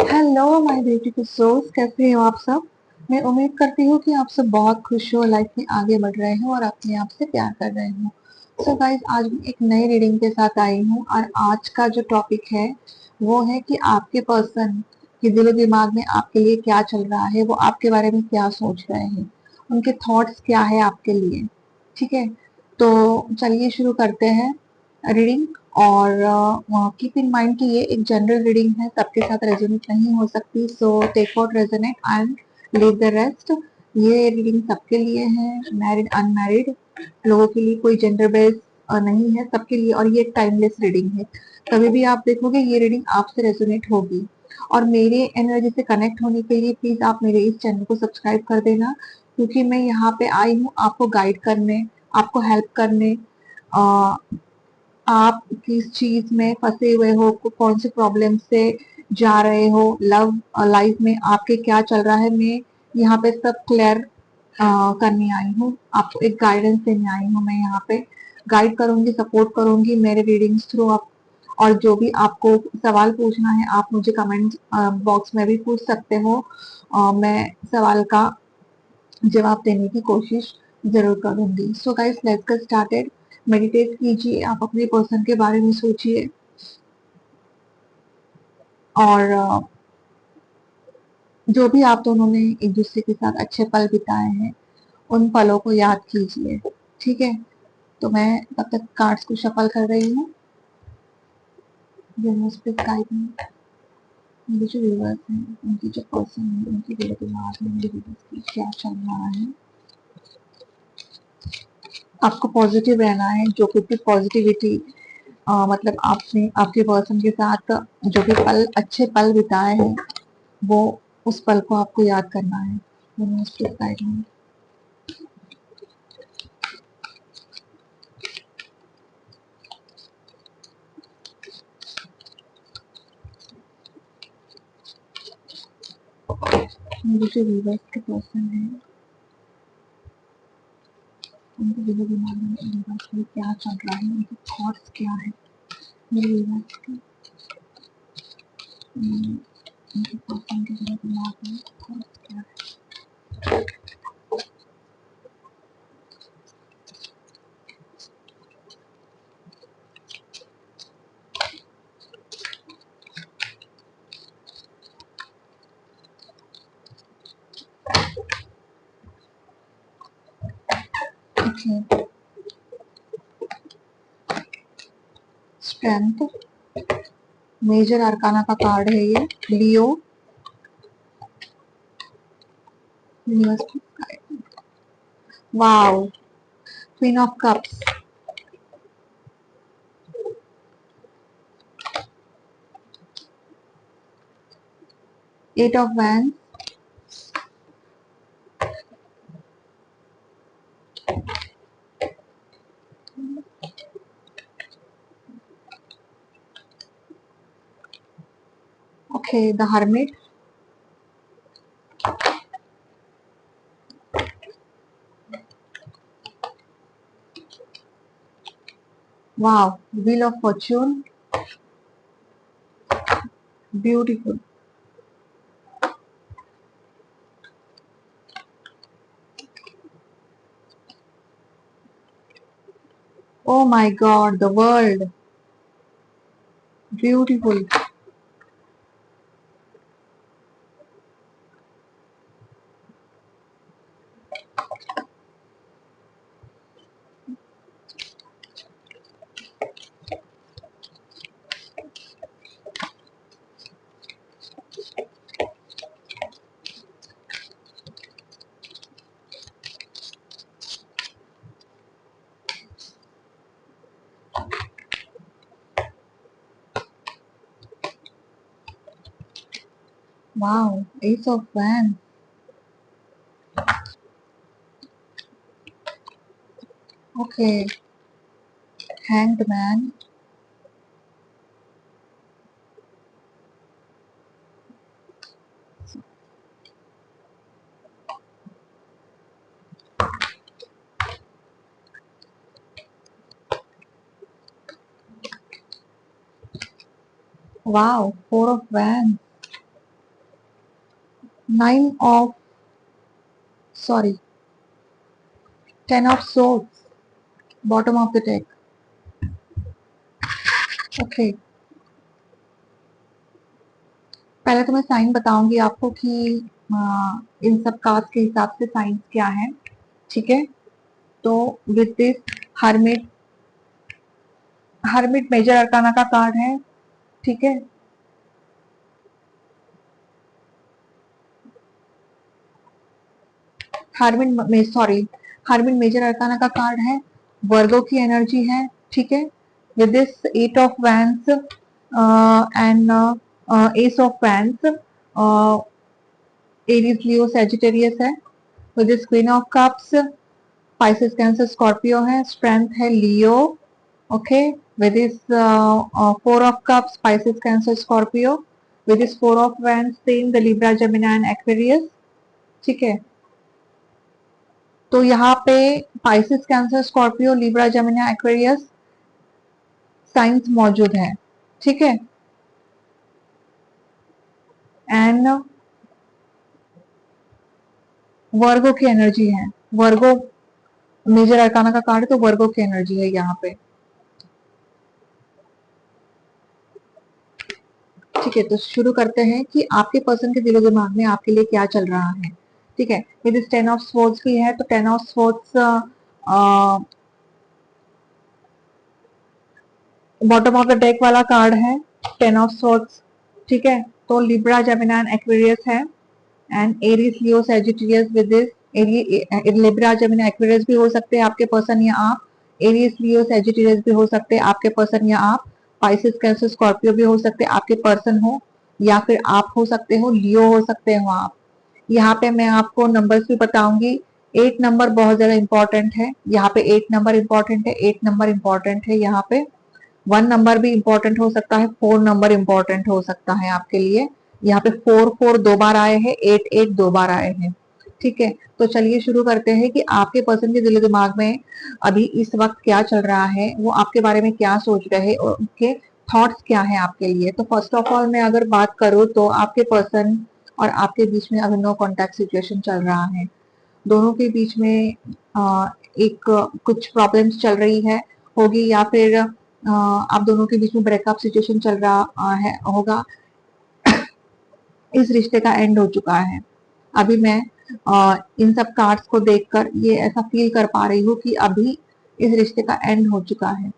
Hello my beautiful souls, कैसे हो आप सब। मैं उम्मीद करती हूँ कि आप सब बहुत खुश हो, लाइफ में आगे बढ़ रहे हो और अपने आप से प्यार कर रहे हो। सो गाइस, आज मैं एक नई रीडिंग के साथ आई हूँ और आज का जो टॉपिक है वो है कि आपके पर्सन के दिलो दिमाग में आपके लिए क्या चल रहा है, वो आपके बारे में क्या सोच रहे हैं, उनके थॉट्स क्या है आपके लिए। ठीक है, तो चलिए शुरू करते हैं रीडिंग। और कीप इन माइंड कि ये एक जनरल रीडिंग है, सबके साथ रेजोनेट नहीं हो सकती, so take what resonate and leave the rest. ये रीडिंग सबके लिए है, मैरिड अनमैरिड लोगों के लिए, कोई जेंडर बेस नहीं है, सबके लिए। और ये एक टाइमलेस रीडिंग है, कभी भी आप देखोगे ये रीडिंग आपसे रेजोनेट होगी। और मेरे एनर्जी से कनेक्ट होने के लिए प्लीज आप मेरे इस चैनल को सब्सक्राइब कर देना, क्योंकि मैं यहाँ पे आई हूँ आपको गाइड करने, आपको हेल्प करने। आप किस चीज में फंसे हुए हो, कौन से प्रॉब्लम से जा रहे हो, लव लाइफ में आपके क्या चल रहा है, मैं यहाँ पे सब क्लियर करने आई हूँ, आपको एक गाइडेंस देने आई हूँ। मैं यहाँ पे गाइड करूंगी, सपोर्ट करूंगी मेरे रीडिंग्स थ्रू आप। और जो भी आपको सवाल पूछना है आप मुझे कमेंट बॉक्स में भी पूछ सकते हो, मैं सवाल का जवाब देने की कोशिश जरूर करूंगी। So guys, let's get started. Meditate कीजिए, आप अपने पर्सन के बारे में सोचिए और जो भी आप दोनों ने एक दूसरे के साथ अच्छे पल बिताए हैं उन पलों को याद कीजिए। ठीक है, तो मैं तब तक कार्ड्स को शफल कर रही हूँ। Universe please guide me. मेरे जो व्यूअर्स हैं, उनकी जो पर्सन है, उनके दिल दिमाग में मेरे व्यूअर्स की क्या चल रहा है। आपको पॉजिटिव रहना है, जो कुछ भी पॉजिटिविटी मतलब आपने आपके पर्सन के साथ जो भी पल, अच्छे पल बिताए हैं, वो उस पल को आपको याद करना है। Universe please guide me. मेरे जो व्यूअर्स के पर्सन है, उनके दिलो दिमाग में यूनिवर्स में क्या चल रहा है, उनके थॉट्स क्या है। मेरे व्यूअर्स के उनके पर्सन के दिलो दिमाग में थॉट्स क्या है। ओके, स्ट्रेंथ, मेजर अरकाना का कार्ड है ये। Leo, universe, wow, queen of cups, eight of wand, okay, the hermit, wow, wheel of fortune, beautiful, oh my God, the world, beautiful, wow, ace of wand, okay, hanged man, wow, four of wand, nine of sorry 10 of swords, bottom of the deck. Okay, पहले तो मैं sign बताऊंगी आपको कि इन सब cards के हिसाब से साइंस क्या है, ठीक है। तो with this hermit, hermit major arcana का कार्ड है, ठीक है। हर्मिट मेजर अरकाना का कार्ड है, वर्गो की एनर्जी है, ठीक है। With this eight of wands and ace of wands, Aries Leo Sagittarius है। With this queen of cups, Pisces Cancer Scorpio है, स्ट्रेंथ है Leo, okay. With this four of cups, Pisces Cancer Scorpio. With this four of wands, same the Libra Gemini and Aquarius, ठीक है। तो यहाँ पे Pisces Cancer Scorpio Libra Gemini Aquarius science मौजूद है, ठीक है। एंड वर्गो की एनर्जी है, वर्गो मेजर अरकाना का कार्ड, तो वर्गो की एनर्जी है यहाँ पे, ठीक है। तो शुरू करते हैं कि आपके पर्सन के दिलो दिमाग में आपके लिए क्या चल रहा है, ठीक है। यदि टेन ऑफ स्वॉर्ड्स भी है तो ten of swords bottom of the deck वाला कार्ड है, टेन ऑफ स्वॉर्ड्स, ठीक है। तो लिब्रा जेमिनी एंड एक्वेरियस है, and Aries Leo Sagittarius. With this Libra Gemini Aquarius भी हो सकते हैं आपके पर्सन या आप, एरीज लियो सैजिटेरियस भी हो सकते हैं आपके पर्सन या आप, पाइसेस कैंसर स्कॉर्पियो भी हो सकते हैं आपके पर्सन हो, या फिर आप हो सकते हो, लियो हो सकते हो आप। यहाँ पे मैं आपको नंबर्स भी बताऊंगी। 8 नंबर बहुत ज्यादा इंपॉर्टेंट है, यहाँ पे 8 नंबर इंपॉर्टेंट है, 8 नंबर इंपॉर्टेंट है यहाँ पे। 1 नंबर भी इंपॉर्टेंट हो सकता है, 4 नंबर इंपॉर्टेंट हो सकता है आपके लिए। यहाँ पे 4 4 दो बार आए हैं, 8 8 दो बार आए हैं, ठीक है। तो चलिए शुरू करते हैं कि आपके पर्सन के दिल दिमाग में अभी इस वक्त क्या चल रहा है, वो आपके बारे में क्या सोच रहे हैं और उनके थॉट्स क्या है आपके लिए। तो फर्स्ट ऑफ ऑल मैं अगर बात करूँ तो आपके पर्सन और आपके बीच में अभी नो कॉन्टेक्ट सिचुएशन चल रहा है। दोनों के बीच में एक कुछ प्रॉब्लम्स चल रही है, होगी, या फिर आप दोनों के बीच में ब्रेकअप सिचुएशन चल रहा है, होगा। इस रिश्ते का एंड हो चुका है। अभी मैं इन सब कार्ड्स को देखकर ये ऐसा फील कर पा रही हूँ कि अभी इस रिश्ते का एंड हो चुका है।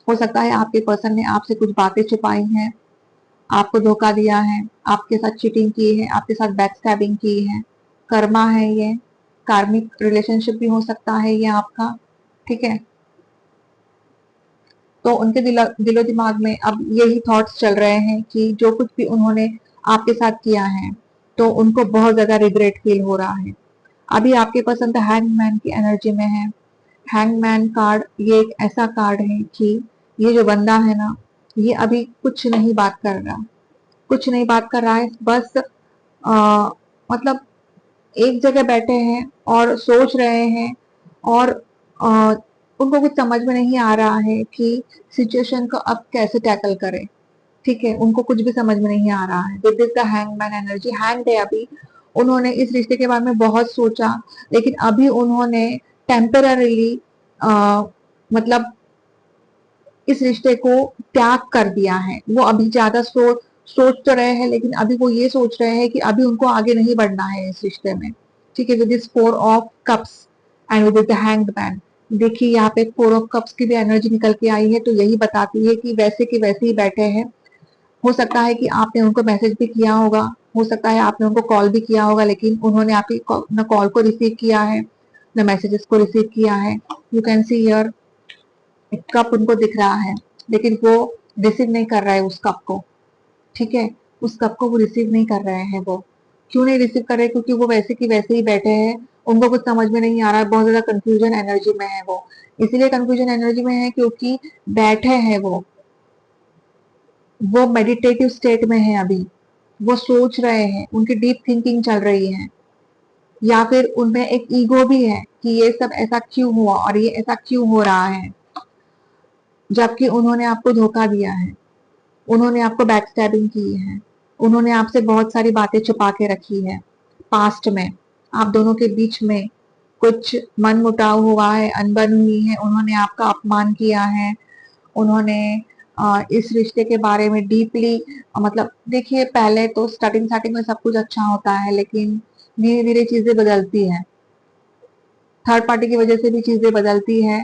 हो सकता है आपके पर्सन ने आपसे कुछ बातें छुपाई हैं, आपको धोखा दिया है, आपके साथ चीटिंग की है, आपके साथ बैक स्टैबिंग की है। कर्मा है ये, कार्मिक रिलेशनशिप भी हो सकता है ये आपका, ठीक है। तो उनके दिलो दिमाग में अब यही थॉट्स चल रहे हैं कि जो कुछ भी उन्होंने आपके साथ किया है तो उनको बहुत ज्यादा रिग्रेट फील हो रहा है। अभी आपके पसंद हैंगमैन की एनर्जी में है। हैंगमैन कार्ड ये एक ऐसा कार्ड है कि ये जो बंदा है ना, ये अभी कुछ नहीं बात कर रहा, कुछ नहीं बात कर रहा है, बस मतलब एक जगह बैठे हैं और सोच रहे हैं, और आ, उनको कुछ समझ में नहीं आ रहा है कि सिचुएशन को अब कैसे टैकल करें, ठीक है। उनको कुछ भी समझ में नहीं आ रहा है। This is the hangman energy, hang है अभी। उन्होंने इस रिश्ते के बारे में बहुत सोचा, लेकिन अभी उन्होंने टेम्पररीली मतलब इस रिश्ते को त्याग कर दिया है। वो अभी ज्यादा सोच तो रहे हैं, लेकिन अभी वो ये सोच रहे हैं कि अभी उनको आगे नहीं बढ़ना है इस रिश्ते में, ठीक है। With this four of cups and with the hanged man, देखिए यहाँ पे फोर ऑफ कप्स की भी एनर्जी निकल के आई है, तो यही बताती है कि वैसे के वैसे ही बैठे हैं। हो सकता है कि आपने उनको मैसेज भी किया होगा, हो सकता है आपने उनको कॉल भी किया होगा, लेकिन उन्होंने आपकी न कॉल को रिसीव किया है न मैसेजेस को रिसीव किया है। You can see here cup उनको दिख रहा है, लेकिन वो रिसीव नहीं कर रहा है उस कप को, ठीक है। उस कप को वो रिसीव नहीं कर रहे हैं। वो क्यों नहीं रिसीव कर रहे? क्योंकि वो वैसे की वैसे ही बैठे हैं, उनको कुछ समझ में नहीं आ रहा है, बहुत ज्यादा कंफ्यूजन एनर्जी में है वो। इसीलिए कंफ्यूजन एनर्जी में है क्योंकि बैठे हैं वो मेडिटेटिव स्टेट में है अभी। वो सोच रहे हैं, उनकी डीप थिंकिंग चल रही है, या फिर उनमें एक ईगो भी है कि ये सब ऐसा क्यों हुआ और ये ऐसा क्यों हो रहा है, जबकि उन्होंने आपको धोखा दिया है, उन्होंने आपको बैक स्टैबिंग की है, उन्होंने आपसे बहुत सारी बातें छुपा के रखी है। पास्ट में आप दोनों के बीच में कुछ मनमुटाव हुआ है, अनबन हुई है, उन्होंने आपका अपमान किया है, उन्होंने इस रिश्ते के बारे में डीपली, मतलब देखिए पहले तो स्टार्टिंग स्टार्टिंग में सब कुछ अच्छा होता है, लेकिन धीरे धीरे चीजें बदलती है, थर्ड पार्टी की वजह से भी चीजें बदलती है।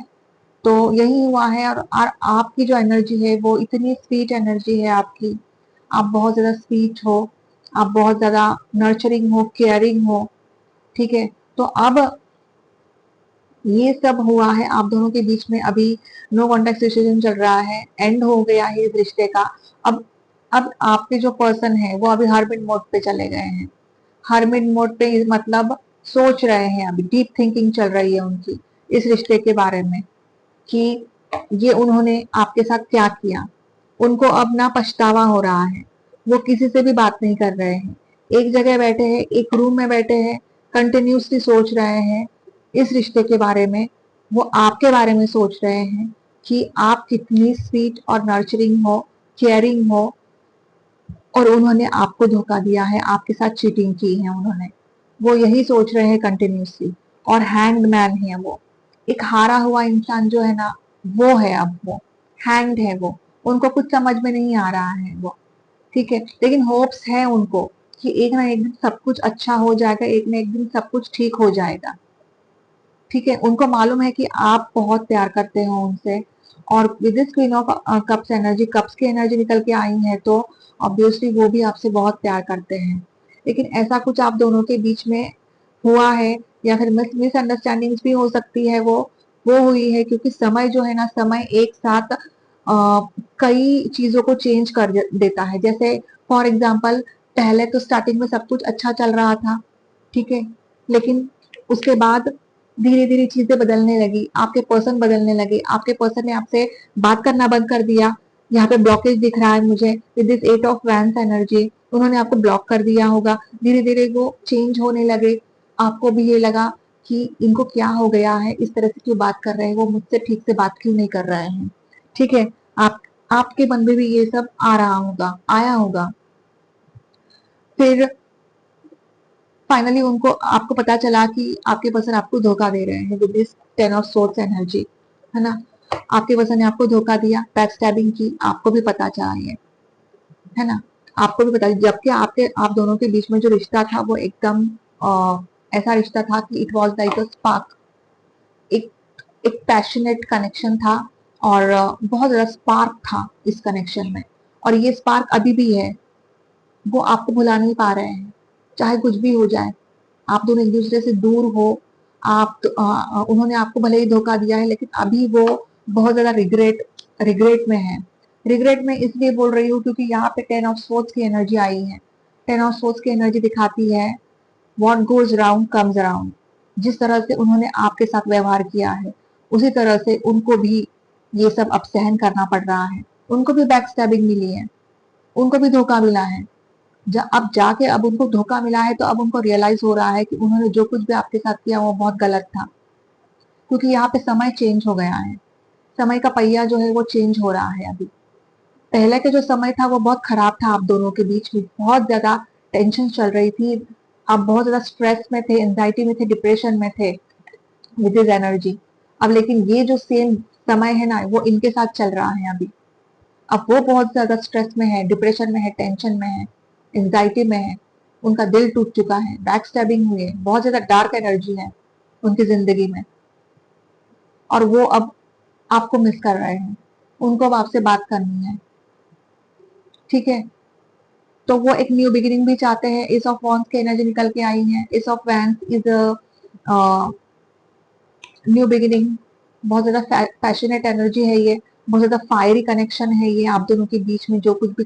तो यही हुआ है। और आपकी जो एनर्जी है वो इतनी स्वीट एनर्जी है आपकी, आप बहुत ज्यादा स्वीट हो, आप बहुत ज्यादा नर्चरिंग हो, केयरिंग हो, ठीक है। तो अब ये सब हुआ है आप दोनों के बीच में, अभी नो कॉन्टेक्ट सिचुएशन चल रहा है, एंड हो गया है इस रिश्ते का। अब अब आपके जो पर्सन है वो अभी हरमिट मोड पे चले गए हैं। हरमिट मोड पे मतलब सोच रहे हैं, अभी डीप थिंकिंग चल रही है उनकी इस रिश्ते के बारे में, कि ये उन्होंने आपके साथ क्या किया। उनको अब ना पछतावा हो रहा है, वो किसी से भी बात नहीं कर रहे हैं, एक जगह बैठे हैं, एक रूम में बैठे हैं, कंटिन्यूसली सोच रहे हैं इस रिश्ते के बारे में। वो आपके बारे में सोच रहे हैं कि आप कितनी स्वीट और नर्चरिंग हो, केयरिंग हो, और उन्होंने आपको धोखा दिया है, आपके साथ चीटिंग की है उन्होंने। वो यही सोच रहे हैं कंटिन्यूसली। और हैंग्ड मैन है वो, एक हारा हुआ इंसान जो है ना, वो है अब वो हैंग्ड है वो। उनको कुछ समझ में नहीं आ रहा है वो, ठीक है। लेकिन होप्स है उनको कि एक ना एक दिन सब कुछ अच्छा हो जाएगा, एक ना एक दिन सब कुछ ठीक हो जाएगा, ठीक है। उनको मालूम है कि आप बहुत प्यार करते हो उनसे, और with this queen of cups energy, cups की एनर्जी निकल के आई है, तो ऑब्वियसली वो भी आपसे बहुत प्यार करते हैं। लेकिन ऐसा कुछ आप दोनों के बीच में हुआ है, या फिर मिसअंडरस्टैंडिंग भी हो सकती है, वो हुई है, क्योंकि समय जो है ना, समय एक साथ कई चीजों को चेंज कर देता है। जैसे फॉर एग्जाम्पल, पहले तो स्टार्टिंग में सब कुछ अच्छा चल रहा था, ठीक है, लेकिन उसके बाद धीरे धीरे चीजें बदलने लगी, आपके पर्सन बदलने लगे, आपके पर्सन ने आपसे बात करना बंद कर दिया। यहाँ पे ब्लॉकेज दिख रहा है मुझे with this eight of wands energy, उन्होंने आपको ब्लॉक कर दिया होगा, धीरे धीरे वो चेंज होने लगे। आपको भी ये लगा कि इनको क्या हो गया है, इस तरह से क्यों बात कर रहे हैं, वो मुझसे ठीक से बात क्यों नहीं कर रहे हैं, ठीक है। आप आपके मन में भी ये सब आ रहा होगा, आया होगा। फिर फाइनली उनको आपको पता चला कि आपके पर्सन आपको धोखा दे रहे हैं with this ten of source energy, है ना। आपके पर्सन ने आपको धोखा दिया, बैक स्टैबिंग की, आपको भी पता चला ये, है ना। आपको भी पता, जबकि आपके आप दोनों के बीच में जो रिश्ता था वो एकदम ऐसा रिश्ता था कि it was like a spark, एक एक पैशनेट कनेक्शन था, और बहुत ज्यादा स्पार्क था इस कनेक्शन में। और ये स्पार्क अभी भी है, वो आपको भुला नहीं पा रहे हैं, चाहे कुछ भी हो जाए। आप दोनों एक दूसरे से दूर हो, आप तो, उन्होंने आपको भले ही धोखा दिया है, लेकिन अभी वो बहुत ज्यादा रिग्रेट रिग्रेट में है। रिग्रेट में इसलिए बोल रही हूँ क्योंकि यहाँ पे टेन ऑफ सोर्ड्स की एनर्जी आई है। टेन ऑफ सोर्ड्स की एनर्जी दिखाती है what goes around comes around. जिस तरह से उन्होंने आपके साथ व्यवहार किया है, उसी तरह से उनको भी ये सब अब सहन करना पड़ रहा है। उनको भी बैक स्टैबिंग मिली है, उनको भी धोखा मिला है। अब जाके अब उनको धोखा मिला है, तो अब उनको रियलाइज हो रहा है कि उन्होंने जो कुछ भी आपके साथ किया वो बहुत गलत था, क्योंकि यहाँ पे समय चेंज हो गया है। समय का पहिया जो है वो चेंज हो रहा है अभी। पहले का जो समय था वो बहुत खराब था, आप दोनों के बीच में बहुत ज्यादा टेंशन चल रही थी, आप बहुत ज्यादा स्ट्रेस में थे, एंजाइटी में थे, डिप्रेशन में थे विद हिज एनर्जी। अब लेकिन ये जो सेम समय है ना, वो इनके साथ चल रहा है अभी। अब वो बहुत ज्यादा स्ट्रेस में है, डिप्रेशन में है, टेंशन में है, एंजाइटी में है, उनका दिल टूट चुका है, बैक स्टैबिंग हुई है, बहुत ज्यादा डार्क एनर्जी है उनकी जिंदगी में। और वो अब आपको मिस कर रहे हैं, उनको अब आपसे बात करनी है, ठीक है। तो वो एक न्यू बिगिनिंग भी चाहते हैं। इस ऑफ वॉन्स की एनर्जी निकल के आई है। इस of vents is new beginning, बहुत ज्यादा पैशनेट एनर्जी है ये, बहुत ज्यादा फायरी कनेक्शन है ये आप दोनों के बीच में। जो कुछ भी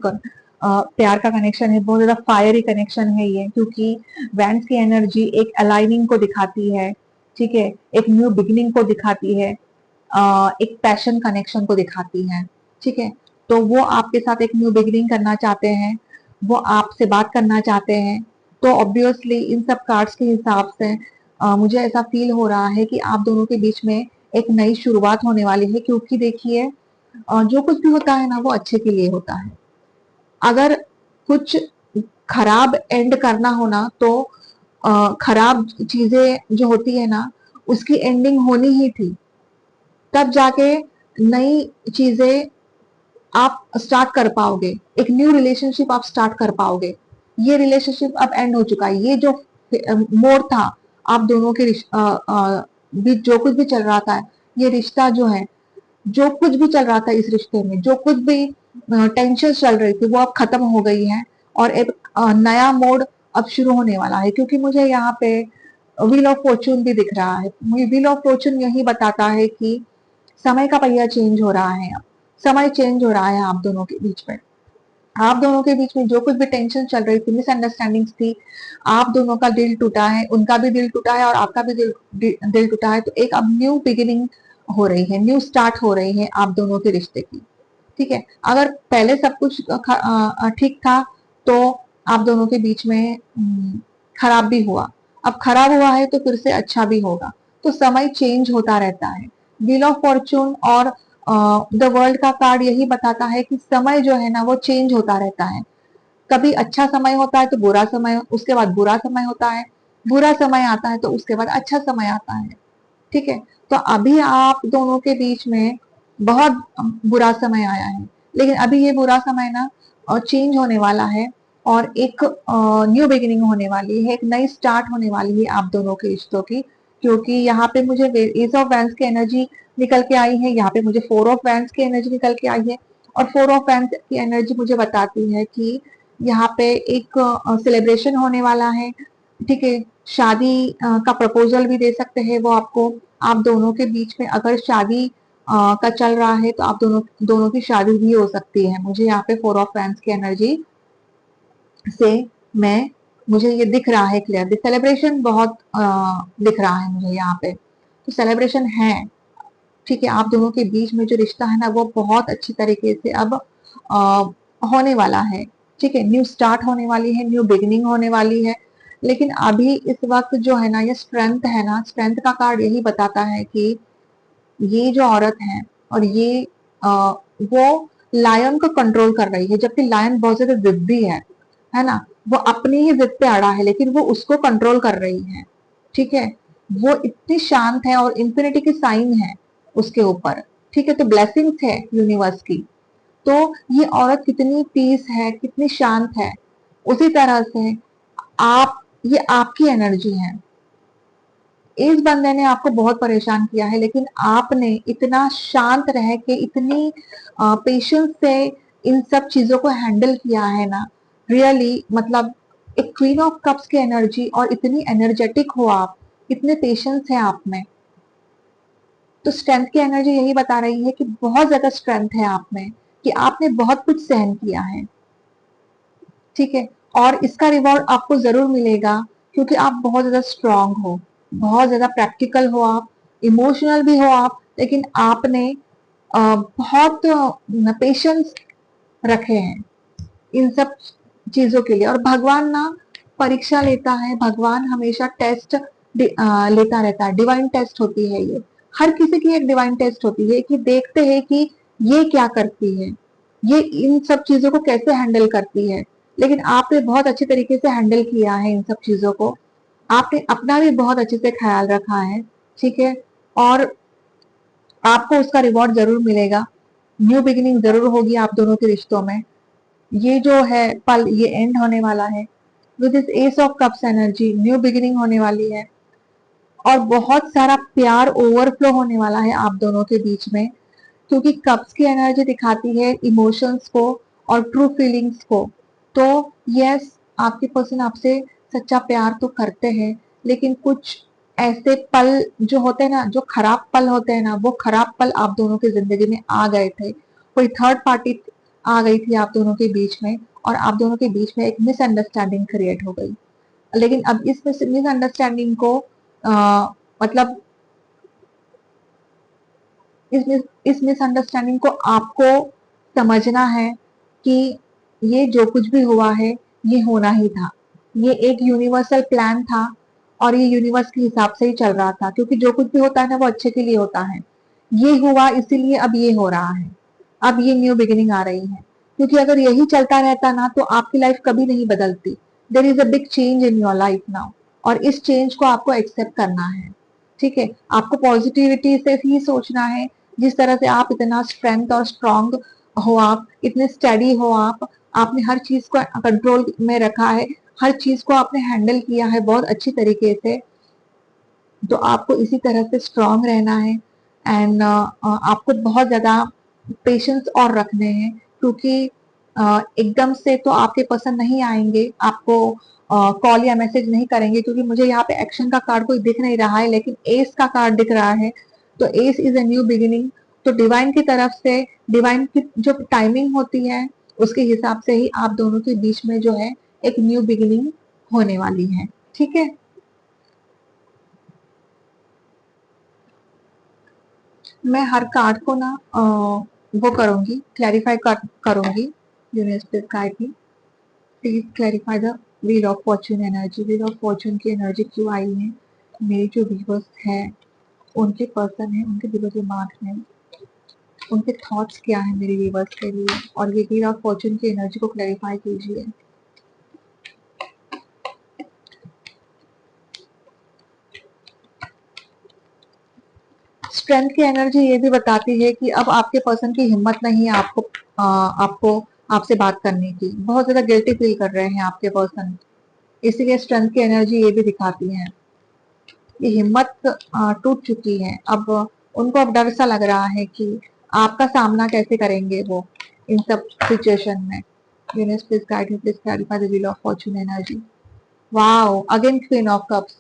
प्यार का कनेक्शन है, बहुत ज्यादा फायरी कनेक्शन है ये, क्योंकि वैंस की एनर्जी एक अलाइनिंग को दिखाती है, ठीक है, एक न्यू बिगिनिंग को दिखाती है, एक पैशन कनेक्शन को दिखाती है, ठीक है। तो वो आपके साथ एक न्यू बिगिनिंग करना चाहते हैं, वो आपसे बात करना चाहते हैं। तो ऑब्वियसली इन सब कार्ड्स के हिसाब से मुझे ऐसा फील हो रहा है कि आप दोनों के बीच में एक नई शुरुआत होने वाली है, क्योंकि देखिए जो कुछ भी होता है ना वो अच्छे के लिए होता है। अगर कुछ खराब एंड करना होना तो खराब चीजें जो होती है ना उसकी एंडिंग होनी ही थी, तब जाके नई चीजें आप स्टार्ट कर पाओगे, एक न्यू रिलेशनशिप आप स्टार्ट कर पाओगे। ये रिलेशनशिप अब एंड हो चुका है, ये जो मोड़ था आप दोनों के बीच जो कुछ भी चल रहा था, ये रिश्ता जो है, जो कुछ भी चल रहा था इस रिश्ते में, जो कुछ भी टेंशन चल रही थी वो अब खत्म हो गई है और एक नया मोड़ अब शुरू होने वाला है। क्योंकि मुझे यहाँ पे व्हील ऑफ फॉर्चून भी दिख रहा है। व्हील ऑफ फॉर्चून यही बताता है कि समय का पहिया चेंज हो रहा है, अब समय चेंज हो रहा है आप दोनों के बीच में। आप दोनों के बीच में जो कुछ भी टेंशन चल रही थी, मिसअंडरस्टैंडिंग्स थी, आप दोनों का दिल टूटा है, उनका भी दिल टूटा है और आपका भी दिल टूटा है। तो एक अब न्यू बिगिनिंग हो रही है, न्यू स्टार्ट हो रही है आप दोनों के रिश्ते की। ठीक है, अगर पहले सब कुछ ठीक था तो आप दोनों के बीच में खराब भी हुआ, अब खराब हुआ है तो फिर से अच्छा भी होगा। तो समय चेंज होता रहता है। व्हील ऑफ फॉर्चून और द वर्ल्ड का कार्ड यही बताता है कि समय जो है ना वो चेंज होता रहता है। कभी अच्छा समय होता है तो बुरा समय, उसके बाद बुरा समय होता है, बुरा समय आता है तो उसके बाद अच्छा समय आता है। ठीक है, तो अभी आप दोनों के बीच में बहुत बुरा समय आया है, लेकिन अभी ये बुरा समय ना चेंज होने वाला है और एक न्यू बिगिनिंग होने वाली है, एक नई स्टार्ट होने वाली है आप दोनों के रिश्तों की। क्योंकि यहाँ पे मुझे एज ऑफ वैंड्स की एनर्जी निकल के आई है, यहाँ पे मुझे फोर ऑफ वैंड्स की एनर्जी निकल के आई है और फोर ऑफ वैंड्स की एनर्जी मुझे बताती है कि यहाँ पे एक सेलिब्रेशन होने वाला है। ठीक है, शादी का प्रपोजल भी दे सकते हैं वो आपको। आप दोनों के बीच में अगर शादी का चल रहा है तो आप दोनों दोनों की शादी भी हो सकती है। मुझे यहाँ पे फोर ऑफ वैंड्स की एनर्जी से मैं मुझे ये दिख रहा है क्लियर, सेलिब्रेशन बहुत दिख रहा है मुझे यहाँ पे, तो सेलिब्रेशन है। ठीक है, आप दोनों के बीच में जो रिश्ता है ना वो बहुत अच्छी तरीके से अब आ, होने वाला है। ठीक है, न्यू स्टार्ट होने वाली है, न्यू बिगिनिंग होने वाली है। लेकिन अभी इस वक्त जो है ना ये स्ट्रेंथ है ना, स्ट्रेंथ का कार्ड यही बताता है कि ये जो औरत है और ये वो लायन को कंट्रोल कर रही है, जबकि लायन बहुत ज्यादा जिद्दी है ना, वो अपनी ही जिद पे अड़ा है लेकिन वो उसको कंट्रोल कर रही है। ठीक है, वो इतनी शांत है और इंफिनिटी की साइन है उसके ऊपर। ठीक है, तो ब्लेसिंग्स है यूनिवर्स की। तो ये औरत कितनी पीस है, कितनी शांत है, उसी तरह से आप, ये आपकी एनर्जी है। इस बंदे ने आपको बहुत परेशान किया है लेकिन आपने इतना शांत रह के, इतनी पेशेंस से इन सब चीजों को हैंडल किया है ना, रियली मतलब एक क्वीन ऑफ कप्स की एनर्जी, और इतनी एनर्जेटिक हो आप, इतने पेशेंस है आप में। तो स्ट्रेंथ की एनर्जी यही बता रही है कि बहुत ज्यादा स्ट्रेंथ है आप में, कि आपने बहुत कुछ सहन किया है। ठीक है, और इसका रिवॉर्ड आपको जरूर मिलेगा क्योंकि आप बहुत ज्यादा स्ट्रांग हो, बहुत ज्यादा प्रैक्टिकल हो आप, इमोशनल भी हो आप, लेकिन आपने बहुत पेशेंस रखे हैं इन सब चीजों के लिए। और भगवान ना परीक्षा लेता है, भगवान हमेशा टेस्ट लेता रहता है, डिवाइन टेस्ट होती है ये, हर किसी की एक डिवाइन टेस्ट होती है कि देखते हैं कि ये क्या करती है, ये इन सब चीजों को कैसे हैंडल करती है। लेकिन आपने बहुत अच्छी तरीके से हैंडल किया है इन सब चीजों को, आपने अपना भी बहुत अच्छे से ख्याल रखा है। ठीक है, और आपको उसका रिवॉर्ड जरूर मिलेगा, न्यू बिगिनिंग जरूर होगी आप दोनों के रिश्तों में। ये जो है पल ये एंड होने वाला है with this S of cups energy, new beginning होने वाली है और बहुत सारा प्यार ओवरफ्लो होने वाला है आप दोनों के बीच में। क्योंकि कप्स की एनर्जी दिखाती है इमोशंस को और ट्रू फीलिंग्स को। तो यस, आपके पर्सन आपसे सच्चा प्यार तो करते हैं, लेकिन कुछ ऐसे पल जो होते हैं ना, जो खराब पल होते हैं ना, वो खराब पल आप दोनों की जिंदगी में आ गए थे, कोई थर्ड पार्टी आ गई थी आप दोनों के बीच में और आप दोनों के बीच में एक मिसअंडरस्टैंडिंग क्रिएट हो गई। लेकिन अब इस मिसअंडरस्टैंडिंग को मतलब इस मिसअंडरस्टैंडिंग को आपको समझना है कि ये जो कुछ भी हुआ है ये होना ही था, ये एक यूनिवर्सल प्लान था और ये यूनिवर्स के हिसाब से ही चल रहा था। क्योंकि जो कुछ भी होता है ना वो अच्छे के लिए होता है। ये हुआ इसीलिए अब ये हो रहा है, अब ये न्यू बिगिनिंग आ रही है। क्योंकि अगर यही चलता रहता ना तो आपकी लाइफ कभी नहीं बदलती। There is a big change in your life now, और इस चेंज को आपको एक्सेप्ट करना है। ठीक है, आपको पॉजिटिविटी से ही सोचना है। जिस तरह से आप इतना स्ट्रेंथ और स्ट्रांग हो, आप इतने स्टडी हो, आप आपने हर चीज को कंट्रोल में रखा है, हर चीज को आपने हैंडल किया है बहुत अच्छी तरीके से, तो आपको इसी तरह से स्ट्रांग रहना है। एंड आपको बहुत ज्यादा पेशेंस और रखने हैं, क्योंकि एकदम से तो आपके पसंद नहीं आएंगे, आपको कॉल या मैसेज नहीं करेंगे, क्योंकि मुझे यहाँ पे एक्शन का कार्ड कोई दिख नहीं रहा है, लेकिन एस का कार्ड दिख रहा है। तो S is a new beginning. तो डिवाइन की तरफ से, डिवाइन की जो टाइमिंग होती है उसके हिसाब से ही आप दोनों के बीच में जो है एक न्यू बिगिनिंग होने वाली है। ठीक है, मैं हर कार्ड को ना वो करूंगी, क्लैरिफाई करूंगी। Universal guide me, please clarify the wheel of Fortune energy. Wheel of Fortune की एनर्जी क्यों आई है? मेरे जो व्यूवर्स है, उनके पर्सन है, उनके दिलो दिमाग में उनके थॉट्स क्या है मेरे व्यूवर्स के लिए, और ये व्हील ऑफ फॉर्चून की एनर्जी को क्लैरिफाई कीजिए। स्ट्रेंथ की एनर्जी ये भी बताती है कि अब आपके पर्सन की हिम्मत नहीं है आपको आपसे बात करने की, बहुत ज्यादा गिल्टी फील कर रहे हैं आपके पर्सन, इसीलिए स्ट्रेंथ की एनर्जी ये भी दिखाती है कि हिम्मत टूट चुकी है। अब उनको अब डर सा लग रहा है कि आपका सामना कैसे करेंगे वो इन सब सिचुएशन में। Universe please guide me, please clarify the wheel of Fortune energy. Wow, again queen of cups.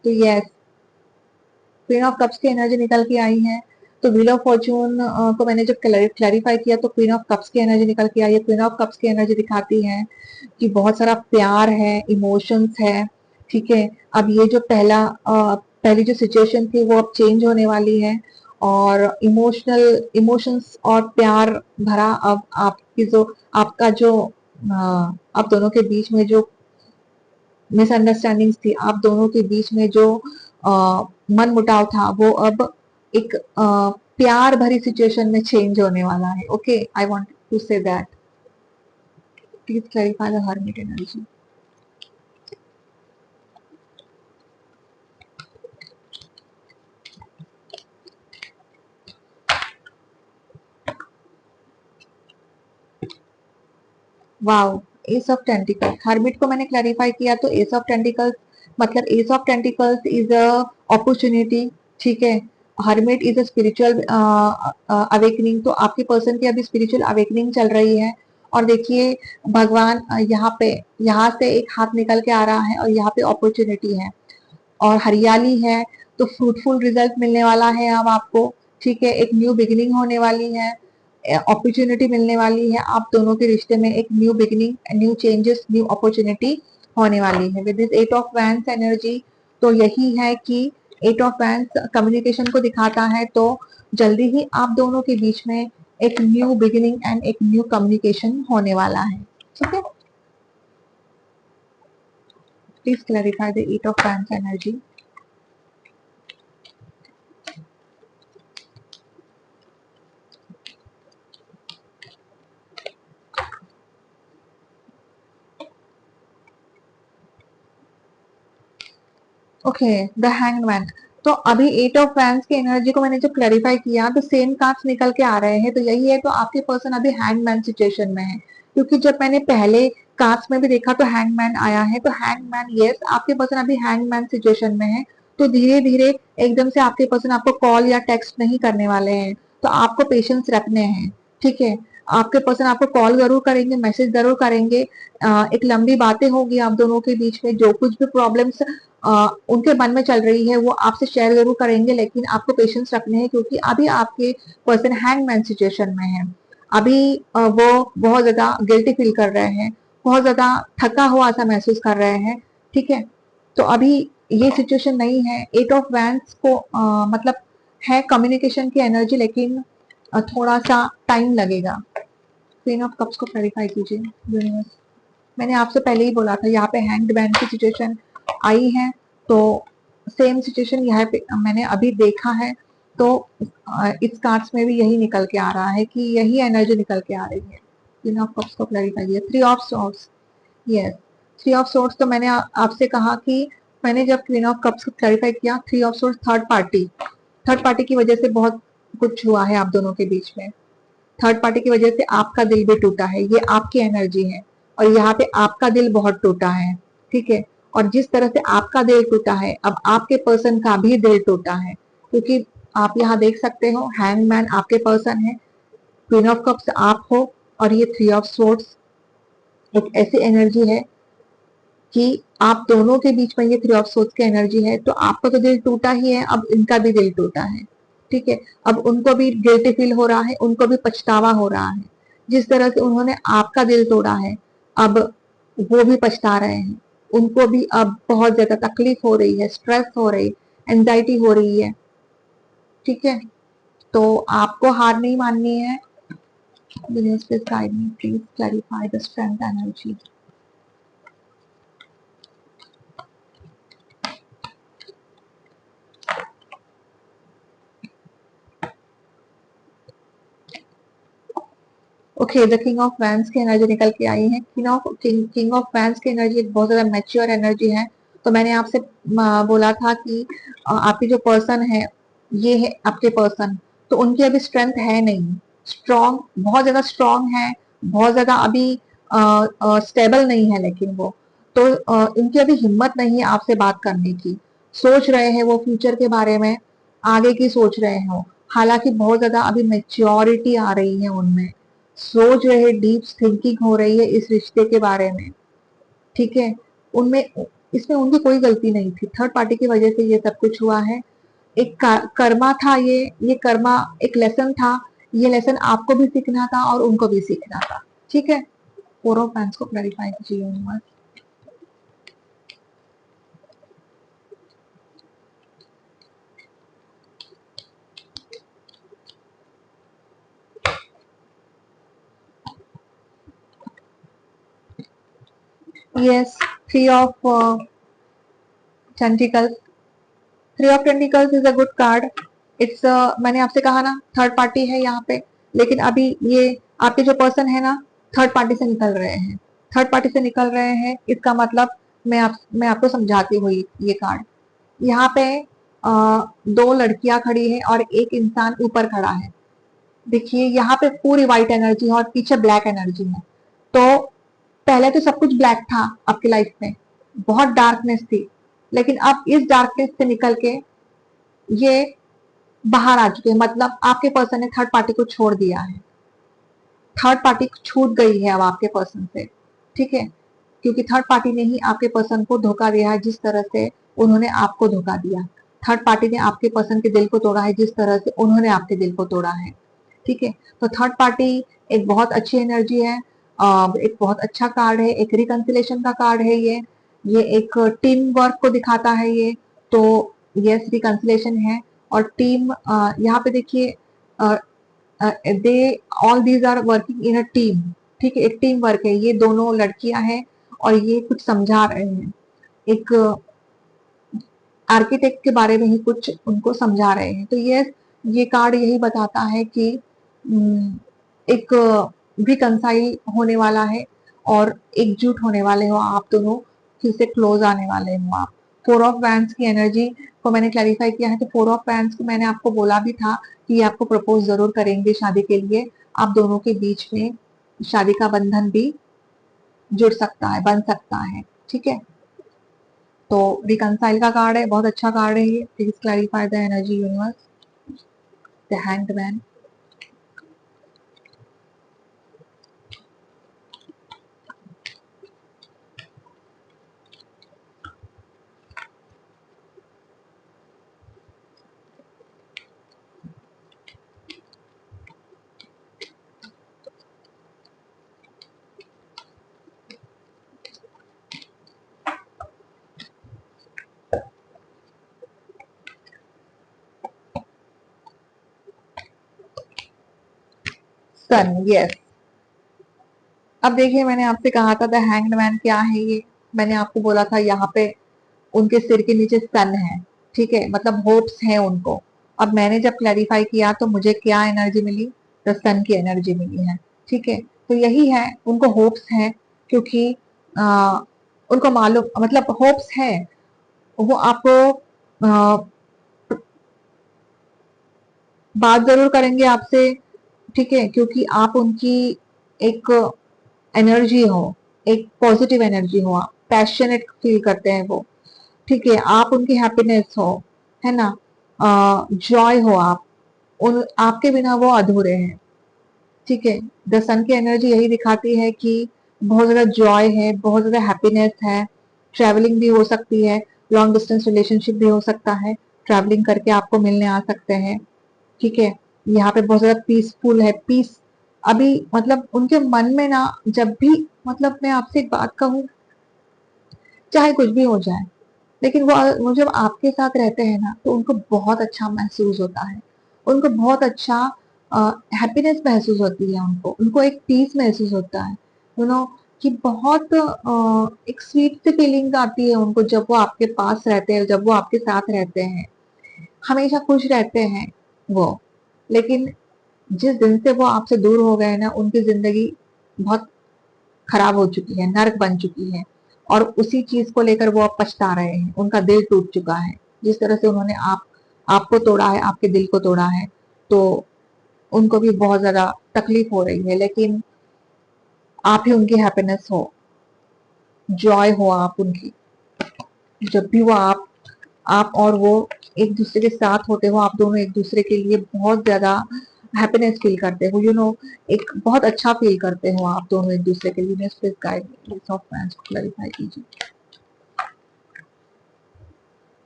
तो यस, क्वीन ऑफ कप्स की एनर्जी निकल के आई है। तो व्हील ऑफ फॉर्चून को मैंने जब क्लैरिफाई किया तो क्वीन ऑफ कप्स की एनर्जी निकल के आई है। क्वीन ऑफ कप्स की एनर्जी दिखाती है कि बहुत सारा प्यार है, इमोशंस है। ठीक है, अब ये जो पहली जो सिचुएशन थी वो अब चेंज होने वाली है, और इमोशंस और प्यार भरा अब आपकी जो आपका जो आप दोनों के बीच में जो मिसअंडरस्टैंडिंग्स थी, आप दोनों के बीच में जो मन मुटाव था, वो अब एक प्यार भरी सिचुएशन में चेंज होने वाला है। Okay, I want to say that. Please clarify the hermit energy. Wow, ace of tentacles. Hermit को मैंने क्लैरिफाई किया तो एस ऑफ टेंटिकल्स मतलब ace of tentacles is a opportunity. ठीक है, hermit is a spiritual awakening. तो आपके person की अभी स्पिरिचुअल अवेकनिंग चल रही है। और देखिए, भगवान यहाँ से एक हाथ निकल के आ रहा है, और यहाँ पे अपॉर्चुनिटी है और हरियाली है। तो फ्रूटफुल रिजल्ट मिलने वाला है अब आपको। ठीक है, एक न्यू बिगिनिंग होने वाली है, अपॉर्चुनिटी मिलने वाली है आप दोनों के रिश्ते में, एक new beginning, new changes, new opportunity होने वाली है with this eight of wands energy. तो यही है कि एट ऑफ वैंस कम्युनिकेशन को दिखाता है, तो जल्दी ही आप दोनों के बीच में एक न्यू बिगिनिंग एंड एक न्यू कम्युनिकेशन होने वाला है। ठीक है, please clarify the eight of wands energy. Okay, the hangman. तो अभी एट ऑफ वैंस की एनर्जी को मैंने जब क्लैरिफाई किया तो सेम कार्ड्स निकल के आ रहे हैं, तो यही है। तो आपके पर्सन अभी हैंगमैन सिचुएशन में है, क्योंकि जब मैंने पहले कार्ड्स में भी देखा तो हैंगमैन आया है। तो हैंगमैन, यस, आपके पर्सन अभी हैंगमैन सिचुएशन में है। तो धीरे धीरे एकदम से आपके पर्सन आपको कॉल या टेक्स्ट नहीं करने वाले हैं, तो आपको पेशेंस रखने हैं। ठीक है, आपके पर्सन आपको कॉल जरूर करेंगे, मैसेज जरूर करेंगे, एक लंबी बातें होगी आप दोनों के बीच में, जो कुछ भी प्रॉब्लम्स उनके मन में चल रही है वो आपसे शेयर जरूर करेंगे, लेकिन आपको पेशेंस रखने हैं, क्योंकि अभी आपके पर्सन हैंगमैन सिचुएशन में है। अभी वो बहुत ज्यादा गिल्टी फील कर रहे हैं, बहुत ज्यादा थका हुआ सा महसूस कर रहे हैं। ठीक है, तो अभी ये सिचुएशन नहीं है। एट ऑफ वैंस को मतलब है कम्युनिकेशन की एनर्जी, लेकिन थोड़ा सा टाइम लगेगा। क्वीन ऑफ कप्स को क्लैरिफाई कीजिए यूनिवर्स। मैंने आपसे पहले ही बोला था, यहाँ पे हैंग्ड मैन की सिचुएशन आई है, तो सेम सिचुएशन यहाँ पे मैंने अभी देखा है। तो इस कार्ड्स में भी यही निकल के आ रहा है कि यही एनर्जी निकल के आ रही है। क्वीन ऑफ कप्स को क्लैरिफाई किया। Three of swords, yes, three of swords तो मैंने आपसे कहा कि मैंने जब क्वीन ऑफ कप्स को क्लैरिफाई किया, three of swords third party की वजह से बहुत कुछ हुआ है आप दोनों के बीच में। थर्ड पार्टी की वजह से आपका दिल भी टूटा है, ये आपकी एनर्जी है, और यहाँ पे आपका दिल बहुत टूटा है, ठीक है। और जिस तरह से आपका दिल टूटा है, अब आपके पर्सन का भी दिल टूटा है, क्योंकि आप यहाँ देख सकते हो हैंगमैन आपके पर्सन है, क्वीन ऑफ कप्स आप हो, और ये थ्री ऑफ सोर्ड्स एक ऐसी एनर्जी है कि आप दोनों के बीच में ये थ्री ऑफ सोर्ड्स की एनर्जी है। तो आपका तो दिल टूटा ही है, अब इनका भी दिल टूटा है, ठीक है। अब उनको भी गिल्टी फील हो रहा है, उनको भी पछतावा हो रहा है, जिस तरह से उन्होंने आपका दिल तोड़ा है, अब वो भी पछता रहे हैं। उनको भी अब बहुत ज्यादा तकलीफ हो रही है, स्ट्रेस हो रही, एंजाइटी हो रही है, ठीक है। तो आपको हार नहीं माननी है। Please clarify the strength energy. Okay, the king of wands की एनर्जी निकल के आई है। किंग ऑफ वैंस की एनर्जी एक बहुत ज्यादा मैच्योर एनर्जी है। तो मैंने आपसे बोला था कि आपकी जो पर्सन है, ये है आपके पर्सन, तो उनकी अभी स्ट्रेंथ है नहीं, स्ट्रॉन्ग, बहुत ज्यादा स्ट्रॉन्ग है, बहुत ज्यादा अभी स्टेबल नहीं है, लेकिन वो तो इनकी अभी हिम्मत नहीं है आपसे बात करने की। सोच रहे हैं वो फ्यूचर के बारे में, आगे की सोच रहे हो, हालांकि बहुत ज्यादा अभी मेच्योरिटी आ रही है उनमें, सोच रहे, डीप थिंकिंग हो रही है इस रिश्ते के बारे में, ठीक है। उनमें, इसमें उनकी कोई गलती नहीं थी, थर्ड पार्टी की वजह से ये सब कुछ हुआ है। एक कर्मा था, ये कर्मा एक लेसन था, ये लेसन आपको भी सीखना था और उनको भी सीखना था, ठीक है। फोर ऑफ पैंस को क्लैरिफाई कीजिए। Yes, three of tentacles, three of tentacles is a good card. It's, मैंने आपसे कहा ना थर्ड पार्टी है यहाँ पे, लेकिन अभी ये आपके जो पर्सन है ना, थर्ड पार्टी से निकल रहे हैं, थर्ड पार्टी से निकल रहे हैं। इसका मतलब मैं आपको समझाती हुई, ये कार्ड यहाँ पे दो लड़कियां खड़ी है और एक इंसान ऊपर खड़ा है। देखिए यहाँ पे पूरी व्हाइट एनर्जी है और पीछे ब्लैक एनर्जी है। तो पहले तो सब कुछ ब्लैक था आपकी लाइफ में, बहुत डार्कनेस थी, लेकिन अब इस डार्कनेस से निकल के ये बाहर आ चुके हैं, मतलब आपके पर्सन ने थर्ड पार्टी को छोड़ दिया है, थर्ड पार्टी छूट गई है अब आपके पर्सन से, ठीक है। क्योंकि थर्ड पार्टी ने ही आपके पर्सन को धोखा दिया है, जिस तरह से उन्होंने आपको धोखा दिया। थर्ड पार्टी ने आपके पर्सन के दिल को तोड़ा है, जिस तरह से उन्होंने आपके दिल को तोड़ा है, ठीक है। तो थर्ड पार्टी एक बहुत अच्छी एनर्जी है, एक बहुत अच्छा कार्ड है, एक रिकंसिलेशन का कार्ड है ये एक टीम वर्क को दिखाता है ये। तो यस, रिकंसिलेशन है, और टीम यहाँ पे देखिए, they all these are working in a team, ठीक है, एक टीम वर्क है, ये दोनों लड़कियां हैं और ये कुछ समझा रहे हैं, एक आर्किटेक्ट के बारे में ही कुछ उनको समझा रहे हैं। तो ये कार्ड यही बताता है कि एक रिकंसाइल होने वाला है और एकजुट होने वाले हो आप दोनों, फिर से क्लोज आने वाले हो आप। फोर ऑफ वैंड्स की एनर्जी को मैंने क्लैरिफाई किया है। तो फोर ऑफ वैंड्स को मैंने आपको बोला भी था कि ये आपको प्रपोज जरूर करेंगे शादी के लिए, आप दोनों के बीच में शादी का बंधन भी जुड़ सकता है, बन सकता है, ठीक है। तो रिकंसाइल का कार्ड है, बहुत अच्छा कार्ड है ये। Please clarify the energy universe, the hanged man. Sun, yes. अब देखिए मैंने आपसे कहा था द हैंग्ड मैन क्या है ये, मैंने आपको बोला था यहाँ पे उनके सिर के नीचे सन है, ठीक है, मतलब होप्स है उनको। अब मैंने जब क्लैरिफाई किया तो मुझे क्या एनर्जी मिली, द सन की एनर्जी मिली है, ठीक है। तो यही है, उनको होप्स हैं, क्योंकि उनको मालूम, मतलब होप्स है, वो आपको बात जरूर करेंगे आपसे, ठीक है, क्योंकि आप उनकी एक एनर्जी हो, एक पॉजिटिव एनर्जी हो, आप पैशनेट फील करते हैं वो, ठीक है, आप उनकी हैप्पीनेस हो, है ना, जॉय हो आप, उन आपके बिना वो अधूरे हैं, ठीक है। द सन की एनर्जी यही दिखाती है कि बहुत ज्यादा जॉय है, बहुत ज्यादा हैप्पीनेस है, ट्रैवलिंग भी हो सकती है, लॉन्ग डिस्टेंस रिलेशनशिप भी हो सकता है, ट्रैवलिंग करके आपको मिलने आ सकते हैं, ठीक है। यहाँ पे बहुत ज्यादा पीसफुल है, पीस अभी, मतलब उनके मन में ना, जब भी, मतलब मैं आपसे एक बात कहूँ, चाहे कुछ भी हो जाए, लेकिन वो जब आपके साथ रहते हैं ना, तो उनको बहुत अच्छा महसूस होता है, उनको बहुत अच्छा हैप्पीनेस महसूस होती है, उनको उनको एक पीस महसूस होता है, यू नो, कि बहुत एक स्वीट सी फीलिंग आती है उनको जब वो आपके पास रहते हैं, जब वो आपके साथ रहते हैं, हमेशा खुश रहते हैं वो। लेकिन जिस दिन से वो आपसे दूर हो गए ना, उनकी जिंदगी बहुत खराब हो चुकी है, नर्क बन चुकी है, और उसी चीज को लेकर वो अब पछता रहे हैं, उनका दिल टूट चुका है, जिस तरह से उन्होंने आपको तोड़ा है, आपके दिल को तोड़ा है, तो उनको भी बहुत ज्यादा तकलीफ हो रही है, लेकिन आप ही उनकी हैप्पीनेस हो, जॉय हो आप उनकी, जब भी वो आप और वो एक दूसरे के साथ होते हो, आप दोनों एक दूसरे के लिए बहुत ज्यादा हैप्पीनेस फील करते हो, यू नो, एक बहुत अच्छा फील करते हो आप दोनों एक दूसरे के लिए। प्लीज गाइड ऑफ फ्रेंड्स को क्लैरिफाई कीजिए।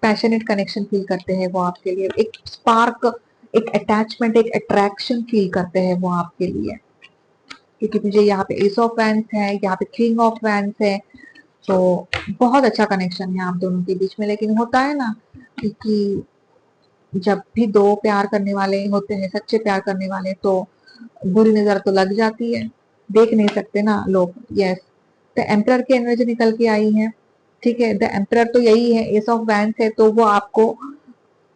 पैशनेट कनेक्शन फील करते हैं वो आपके लिए, एक स्पार्क, एक अटैचमेंट, एक अट्रैक्शन फील करते हैं वो आपके लिए, क्योंकि मुझे यहाँ पे एस ऑफ वैंस है, यहाँ पे किंग ऑफ वैंस है, तो बहुत अच्छा कनेक्शन है आप दोनों के बीच में। लेकिन होता है ना कि जब भी दो प्यार करने वाले होते हैं, सच्चे प्यार करने वाले, तो बुरी नजर तो लग जाती है, देख नहीं सकते ना लोग। यस, द एम्परर की एनर्जी निकल के आई है, ठीक है, द एम्परर तो यही है, एस ऑफ वैंस है, तो वो आपको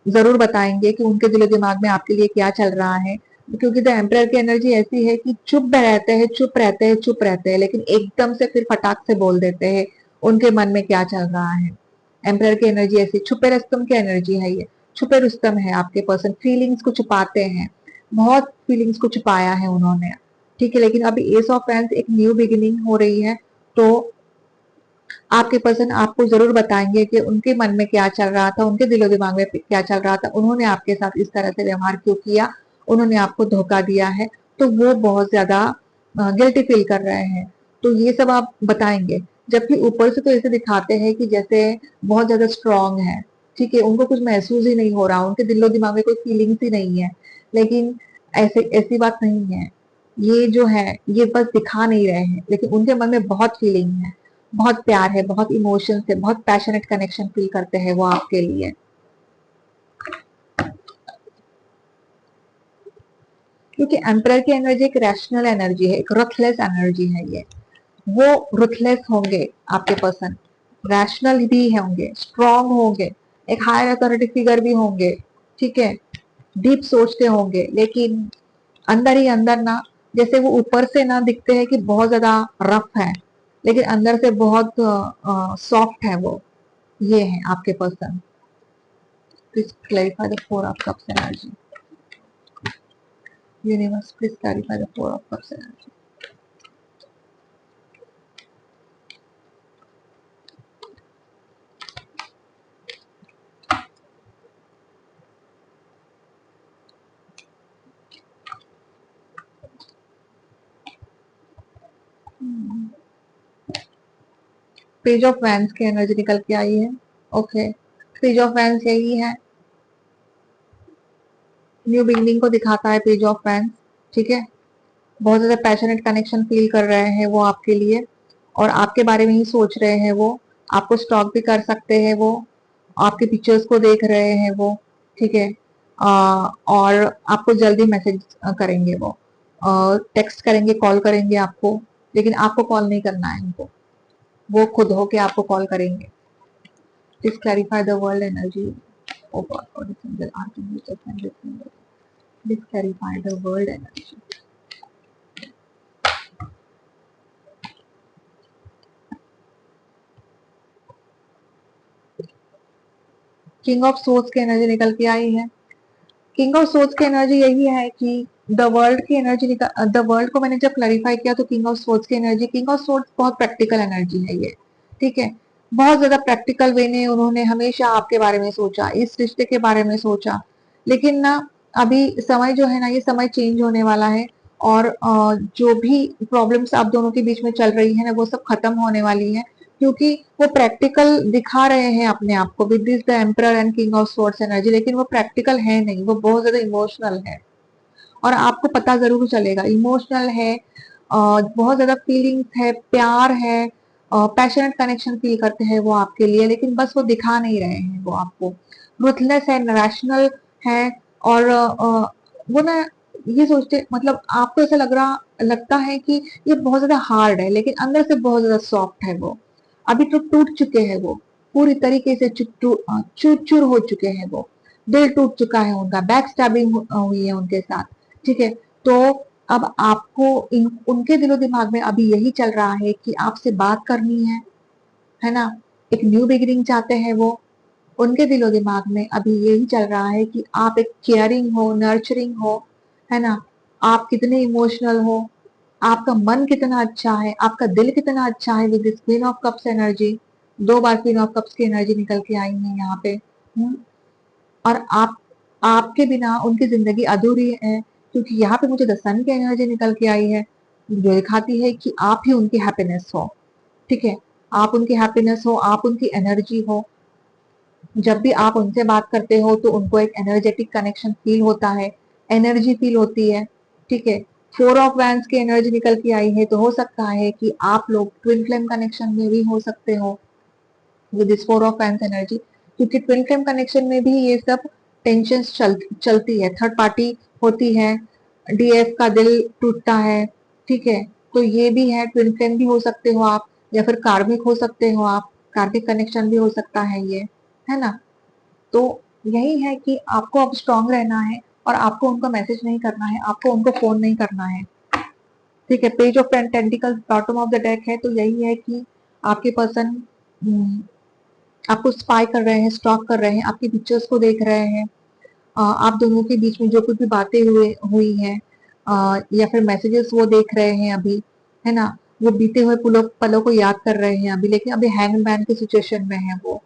जरूर बताएंगे कि उनके दिलो दिमाग में आपके लिए क्या चल रहा है, क्योंकि द एम्परर की एनर्जी ऐसी है कि चुप रहते हैं, चुप रहते हैं, चुप रहते हैं, लेकिन एकदम से फिर फटाक से बोल देते हैं उनके मन में क्या चल रहा है। एम्परर की एनर्जी ऐसी छुपे रुस्तम की एनर्जी है, ये छुपे रुस्तम है आपके पर्सन, फीलिंग्स को छुपाते हैं, बहुत फीलिंग्स को छुपाया है उन्होंने, ठीक है। लेकिन अभी एस ऑफ पेंस, एक न्यू बिगिनिंग हो रही है, तो आपके पर्सन आपको जरूर बताएंगे कि उनके मन में क्या चल रहा था, उनके दिलो दिमाग में क्या चल रहा था, उन्होंने आपके साथ इस तरह से व्यवहार क्यों किया, उन्होंने आपको धोखा दिया है, तो वो बहुत ज्यादा गिल्टी फील कर रहे हैं, तो ये सब आप बताएंगे। जबकि ऊपर से तो ऐसे दिखाते हैं कि जैसे बहुत ज्यादा स्ट्रांग है, ठीक है, उनको कुछ महसूस ही नहीं हो रहा, उनके दिलो दिमाग में कोई फीलिंग्स ही नहीं है, लेकिन ऐसे ऐसी बात नहीं है, ये जो है ये बस दिखा नहीं रहे हैं, लेकिन उनके मन में बहुत फीलिंग है, बहुत प्यार है, बहुत इमोशन है, बहुत पैशनेट कनेक्शन फील करते हैं वो आपके लिए। क्योंकि एम्परर की एनर्जी एक रैशनल एनर्जी है, एक रथलेस एनर्जी है ये, वो रथलेस होंगे आपके पर्सन, रैशनल भी होंगे, स्ट्रॉन्ग होंगे, एक हायर अथॉरिटी फिगर भी होंगे, ठीक है, डीप सोचते होंगे, लेकिन अंदर ही अंदर ना, जैसे वो ऊपर से ना दिखते हैं कि बहुत ज्यादा रफ है, लेकिन अंदर से बहुत सॉफ्ट है वो, ये है आपके person. Please clarify the four of cups energy. Universe please clarify the four of cups energy. Page of wands की एनर्जी निकल के आई है, ओके। पेज ऑफ वैंस यही है, न्यू बिगनिंग को दिखाता है पेज ऑफ वैंस, ठीक है। बहुत ज्यादा पैशनेट कनेक्शन फील कर रहे हैं वो आपके लिए, और आपके बारे में ही सोच रहे हैं वो, आपको स्टॉक भी कर सकते हैं वो, आपके पिक्चर्स को देख रहे हैं वो, ठीक है। और आपको जल्दी मैसेज करेंगे वो, टेक्स्ट करेंगे, कॉल करेंगे आपको, लेकिन आपको कॉल नहीं करना है उनको, वो खुद होके आपको कॉल करेंगे। Please clarify the world energy. Oh god, god is single arching, please clarify the world energy. King of source की एनर्जी निकल के आई है। किंग ऑफ सोर्स की एनर्जी यही है कि द वर्ल्ड की एनर्जी निकल, द वर्ल्ड को मैंने जब क्लैरिफाई किया तो किंग ऑफ सोर्स की एनर्जी, किंग ऑफ सोर्स बहुत प्रैक्टिकल एनर्जी है ये, ठीक है। बहुत ज्यादा प्रैक्टिकल वे में उन्होंने हमेशा आपके बारे में सोचा, इस रिश्ते के बारे में सोचा, लेकिन ना अभी समय जो है ना, ये समय चेंज होने वाला है और जो भी प्रॉब्लम्स आप दोनों के बीच में चल रही है ना, वो सब खत्म होने वाली है, क्योंकि वो प्रैक्टिकल दिखा रहे हैं अपने आप को with this the emperor and king of swords energy, लेकिन वो प्रैक्टिकल है नहीं, वो बहुत ज्यादा इमोशनल है और आपको पता जरूर चलेगा। इमोशनल है, बहुत ज्यादा फीलिंग्स है, प्यार है, पैशनेट कनेक्शन फील करते हैं वो आपके लिए, लेकिन बस वो दिखा नहीं रहे हैं वो आपको। रुथलेस है, रैशनल है और वो ना ये सोचते, मतलब आपको ऐसा लगता है कि ये बहुत ज्यादा हार्ड है, लेकिन अंदर से बहुत ज्यादा सॉफ्ट है वो। अभी तो टूट चुके हैं वो, पूरी तरीके से चूर चूर हो चुके हैं वो, दिल टूट चुका है उनका, बैक स्टैबिंग हुई है उनके साथ, ठीक है। तो अब आपको उनके दिलो दिमाग में अभी यही चल रहा है कि आपसे बात करनी है ना, एक न्यू बिगिनिंग चाहते हैं वो। उनके दिलो दिमाग में अभी यही चल रहा है कि आप एक केयरिंग हो, नर्चरिंग हो, है ना, आप कितने इमोशनल हो, आपका मन कितना अच्छा है, आपका दिल कितना अच्छा है with this queen of cups energy. 2 bar queen of cups की एनर्जी निकल के आई है यहाँ पे। और आपके बिना उनकी जिंदगी अधूरी है, क्योंकि यहाँ पे मुझे द सन की एनर्जी निकल के आई है, जो दिखाती है कि आप ही उनकी हैप्पीनेस हो, ठीक है। आप उनकी हैप्पीनेस हो, आप उनकी एनर्जी हो। जब भी आप उनसे बात करते हो तो उनको एक एनर्जेटिक कनेक्शन फील होता है, एनर्जी फील होती है, ठीक है। 4 ऑफ वैंड्स की एनर्जी निकल के आई है, तो हो सकता है कि आप लोग ट्विन फ्लेम कनेक्शन में भी हो सकते हो with this 4 of wands energy, क्योंकि ट्विन फ्लेम कनेक्शन में भी ये सब टेंशन चलती है, थर्ड पार्टी होती है, डीएफ का दिल टूटता है, ठीक है। तो ये भी है, ट्विन फ्लेम भी हो सकते हो आप, या फिर कार्मिक हो सकते हो आप, कार्मिक कनेक्शन भी हो सकता है ये, है ना। तो यही है कि आपको अब स्ट्रांग रहना है और आपको उनको मैसेज नहीं करना है, आपको उनको फोन नहीं करना है, ठीक है। Page of tentacles bottom of the deck है, तो यही है कि आपके पर्सन आपको स्पाई कर रहे हैं, स्टॉक कर रहे हैं, आपकी पिक्चर्स को देख रहे हैं, आप दोनों के बीच में जो कुछ भी बातें हुई हैं, या फिर मैसेजेस वो देख रहे हैं अभी, है ना। वो बीते हुए पलों को याद कर रहे हैं अभी, लेकिन अभी हैंगमैन की सिचुएशन में है वो।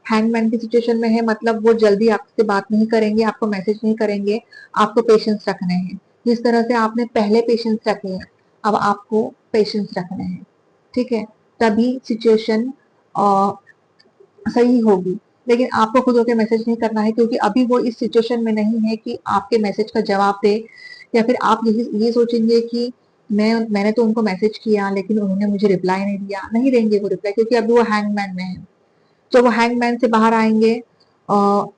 हैंगमैन की सिचुएशन में है मतलब वो जल्दी आपसे बात नहीं करेंगे, आपको मैसेज नहीं करेंगे, आपको पेशेंस रखने हैं। जिस तरह से आपने पहले पेशेंस रखे हैं, अब आपको पेशेंस रखने हैं, ठीक है। तभी सिचुएशन सही होगी, लेकिन आपको खुद होकर मैसेज नहीं करना है, क्योंकि अभी वो इस सिचुएशन में नहीं है कि आपके मैसेज का जवाब दे, या फिर आप ये सोचेंगे कि मैंने तो उनको मैसेज किया लेकिन उन्होंने मुझे रिप्लाई नहीं दिया। नहीं देंगे वो रिप्लाई, क्योंकि अभी वो हैंगमैन में है। जब वो हैंगमैन से बाहर आएंगे,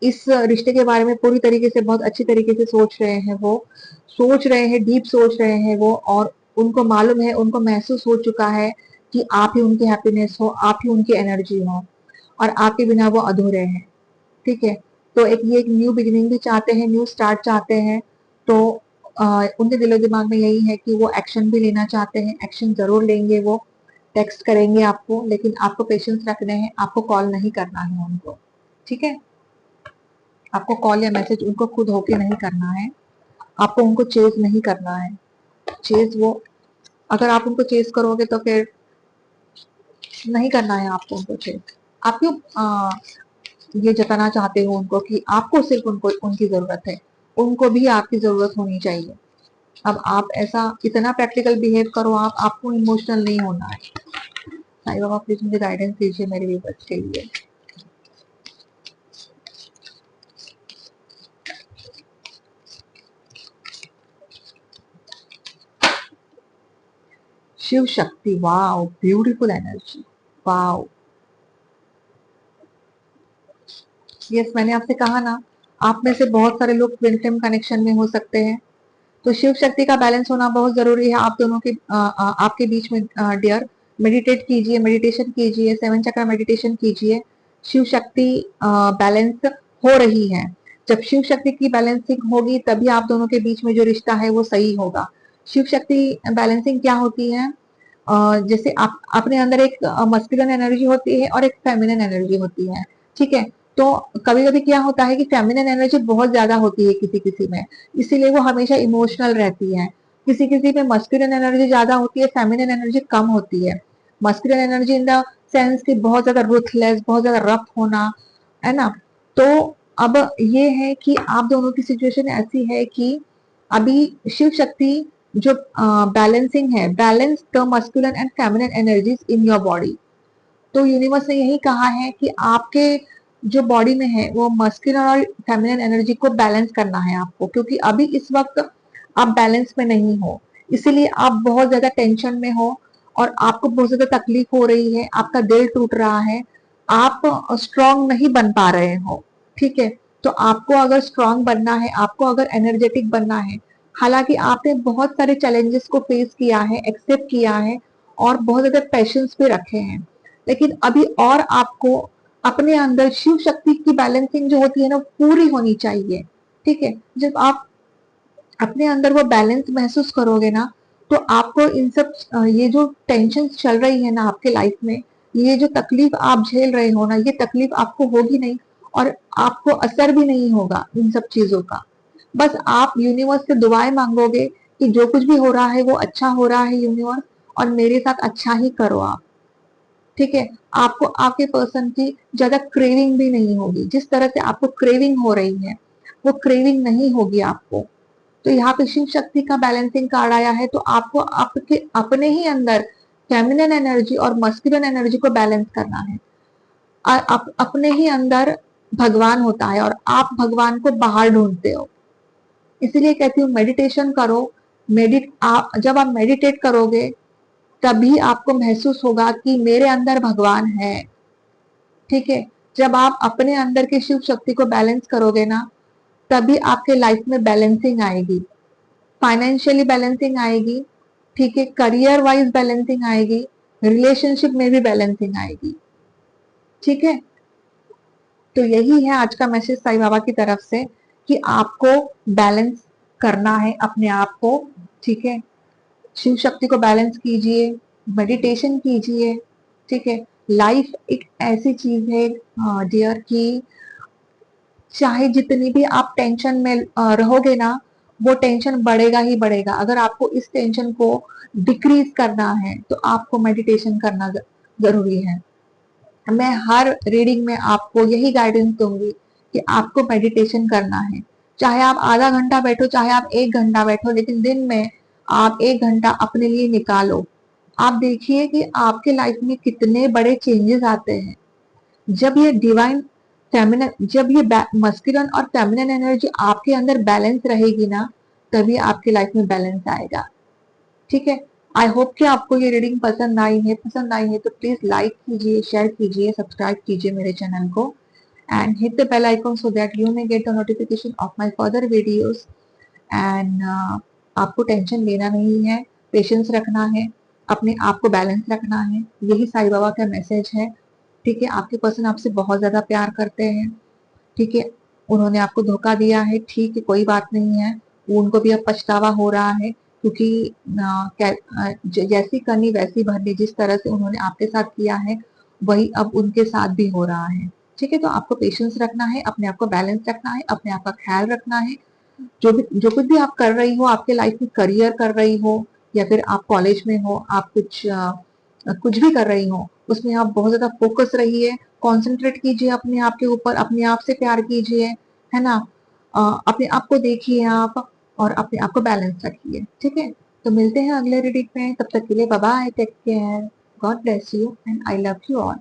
इस रिश्ते के बारे में पूरी तरीके से, बहुत अच्छी तरीके से सोच रहे हैं वो, सोच रहे हैं, डीप सोच रहे हैं वो, और उनको मालूम है, उनको महसूस हो चुका है कि आप ही उनकी हैप्पीनेस हो, आप ही उनकी एनर्जी हो, और आपके बिना वो अधूरे हैं, ठीक है। तो एक न्यू बिगिनिंग भी चाहते हैं, न्यू स्टार्ट चाहते हैं। तो उनके दिलो दिमाग में यही है कि वो एक्शन भी लेना चाहते हैं, एक्शन जरूर लेंगे वो, टेक्स्ट करेंगे आपको, लेकिन आपको पेशेंस रखने हैं, आपको कॉल नहीं करना है उनको, ठीक है। आपको कॉल या मैसेज उनको खुद होके नहीं करना है, आपको उनको चेज नहीं करना है। चेज वो, अगर आप उनको चेज करोगे तो फिर नहीं करना है आपको उनको चेज। आप क्यों ये जताना चाहते हो उनको कि आपको सिर्फ उनको उनकी जरूरत है, उनको भी आपकी जरूरत होनी चाहिए। अब आप ऐसा इतना प्रैक्टिकल बिहेव करो, आपको इमोशनल नहीं होना है। साईं बाबा प्लीज मुझे गाइडेंस दीजिए मेरे व्यूअर्स के लिए। Shiv Shakti, wow beautiful energy, wow. Yes, मैंने आपसे कहा ना, आप में से बहुत सारे लोग ट्विन फ्लेम कनेक्शन में हो सकते हैं, तो शिव शक्ति का बैलेंस होना बहुत जरूरी है आप दोनों के आपके बीच में डियर। मेडिटेट कीजिए, मेडिटेशन कीजिए, 7 चक्र मेडिटेशन कीजिए। शिव शक्ति बैलेंस हो रही है। जब शिव शक्ति की बैलेंसिंग होगी तभी आप दोनों के बीच में जो रिश्ता है वो सही होगा। शिव शक्ति बैलेंसिंग क्या होती है? जैसे आप अपने अंदर एक मस्कुलिन एनर्जी होती है और एक फेमिनिन एनर्जी होती है, ठीक है। तो कभी कभी क्या होता है कि फेमिनिन एनर्जी बहुत ज्यादा होती है किसी किसी में, इसीलिए वो हमेशा इमोशनल रहती है। किसी किसी में मस्कुलिन एनर्जी ज्यादा होती है, फेमिनिन एनर्जी कम होती है। Masculine energy in the sense कि बहुत ज्यादा रूथलेस, बहुत ज्यादा रफ होना, है ना। तो अब ये है कि आप दोनों की सिचुएशन ऐसी है कि अभी शिव शक्ति जो बैलेंसिंग है, balance the masculine and feminine energies in your body. तो यूनिवर्स ने यही कहा है कि आपके जो बॉडी में है वो मस्कुलर और फेमिनिन एनर्जी को बैलेंस करना है आपको, क्योंकि अभी इस वक्त आप बैलेंस में नहीं हो, इसीलिए आप बहुत ज्यादा टेंशन में हो और आपको बहुत ज्यादा तकलीफ हो रही है, आपका दिल टूट रहा है, आप स्ट्रांग नहीं बन पा रहे हो। ठीक है, तो आपको अगर स्ट्रांग बनना है, आपको अगर एनर्जेटिक बनना है, हालांकि आपने बहुत सारे चैलेंजेस को फेस किया है, एक्सेप्ट किया है और बहुत ज्यादा पेशेंस भी रखे हैं, लेकिन अभी और आपको अपने अंदर शिव शक्ति की बैलेंसिंग जो होती है ना पूरी होनी चाहिए। ठीक है, जब आप अपने अंदर वो बैलेंस महसूस करोगे ना, तो आपको इन सब ये जो टेंशन चल रही है ना आपके लाइफ में, ये जो तकलीफ आप झेल रहे हो ना, ये तकलीफ आपको होगी नहीं और आपको असर भी नहीं होगा इन सब चीजों का। बस आप यूनिवर्स से दुआएं मांगोगे कि जो कुछ भी हो रहा है वो अच्छा हो रहा है यूनिवर्स, और मेरे साथ अच्छा ही करो आप। ठीक है, आपको आपके पर्सन की ज्यादा क्रेविंग भी नहीं होगी, जिस तरह से आपको क्रेविंग हो रही है वो क्रेविंग नहीं होगी आपको। तो यहाँ पे शिव शक्ति का बैलेंसिंग कार्ड आया है, तो आपको आपके अपने ही अंदर फेमिनिन एनर्जी और मस्कुलिन एनर्जी को बैलेंस करना है। अपने ही अंदर भगवान होता है और आप भगवान को बाहर ढूंढते हो, इसीलिए कहती हूँ मेडिटेशन करो। जब आप मेडिटेट करोगे तभी आपको महसूस होगा कि मेरे अंदर भगवान है। ठीक है, जब आप अपने अंदर की शिव शक्ति को बैलेंस करोगे ना, तभी आपके लाइफ में बैलेंसिंग आएगी, फाइनेंशियली बैलेंसिंग आएगी, ठीक है, करियर वाइज बैलेंसिंग आएगी, रिलेशनशिप में भी बैलेंसिंग आएगी। ठीक है, तो यही है आज का मैसेज साईं बाबा की तरफ से कि आपको बैलेंस करना है अपने आप को। ठीक है, शिव शक्ति को बैलेंस कीजिए, मेडिटेशन कीजिए। ठीक है, लाइफ एक ऐसी चीज है डियर कि चाहे जितनी भी आप टेंशन में रहोगे ना, वो टेंशन बढ़ेगा ही बढ़ेगा। अगर आपको इस टेंशन को डिक्रीज करना है तो आपको मेडिटेशन करना जरूरी है। मैं हर रीडिंग में आपको यही गाइडेंस दूंगी कि आपको मेडिटेशन करना है, चाहे आप आधा घंटा बैठो, चाहे आप 1 घंटा बैठो, लेकिन दिन में आप 1 घंटा अपने लिए निकालो। आप देखिए कि आपके लाइफ में कितने बड़े चेंजेस आते हैं जब ये डिवाइन फेमिनिन, जब ये मस्कुलिन और फेमिनिन एनर्जी आपके अंदर बैलेंस रहेगी ना, तभी आपके लाइफ में बैलेंस आएगा। ठीक है, आई होप कि आपको ये रीडिंग पसंद आई है तो प्लीज लाइक कीजिए, शेयर कीजिए, सब्सक्राइब कीजिए मेरे चैनल को and hit the bell icon so that you may get the notification of my further videos. And आपको टेंशन लेना नहीं है, पेशेंस रखना है, अपने आप को बैलेंस रखना है, यही साईं बाबा का मैसेज है। ठीक है, आपके पर्सन आपसे बहुत ज्यादा प्यार करते हैं। ठीक है, उन्होंने आपको धोखा दिया है, ठीक है, कोई बात नहीं है, वो उनको भी अब पछतावा हो रहा है, क्योंकि जैसी करनी वैसी भरनी, जिस तरह से उन्होंने आपके साथ किया है वही अब उनके साथ भी हो रहा है। ठीक है, तो आपको पेशेंस रखना है, अपने आप को बैलेंस रखना है, अपने आप का ख्याल रखना है। जो कुछ भी आप कर रही हो, आपके लाइफ में करियर कर रही हो या फिर आप कॉलेज में हो, आप कुछ भी कर रही हो, उसमें आप बहुत ज्यादा फोकस रहिए, कंसंट्रेट कीजिए अपने आप के ऊपर, अपने आप से प्यार कीजिए, है ना। अपने आप को देखिए आप और अपने आप को बैलेंस रखिए। ठीक है, तो मिलते हैं अगले रीडिंग में, तब तक के लिए bye bye, take care, god bless you and I love you all.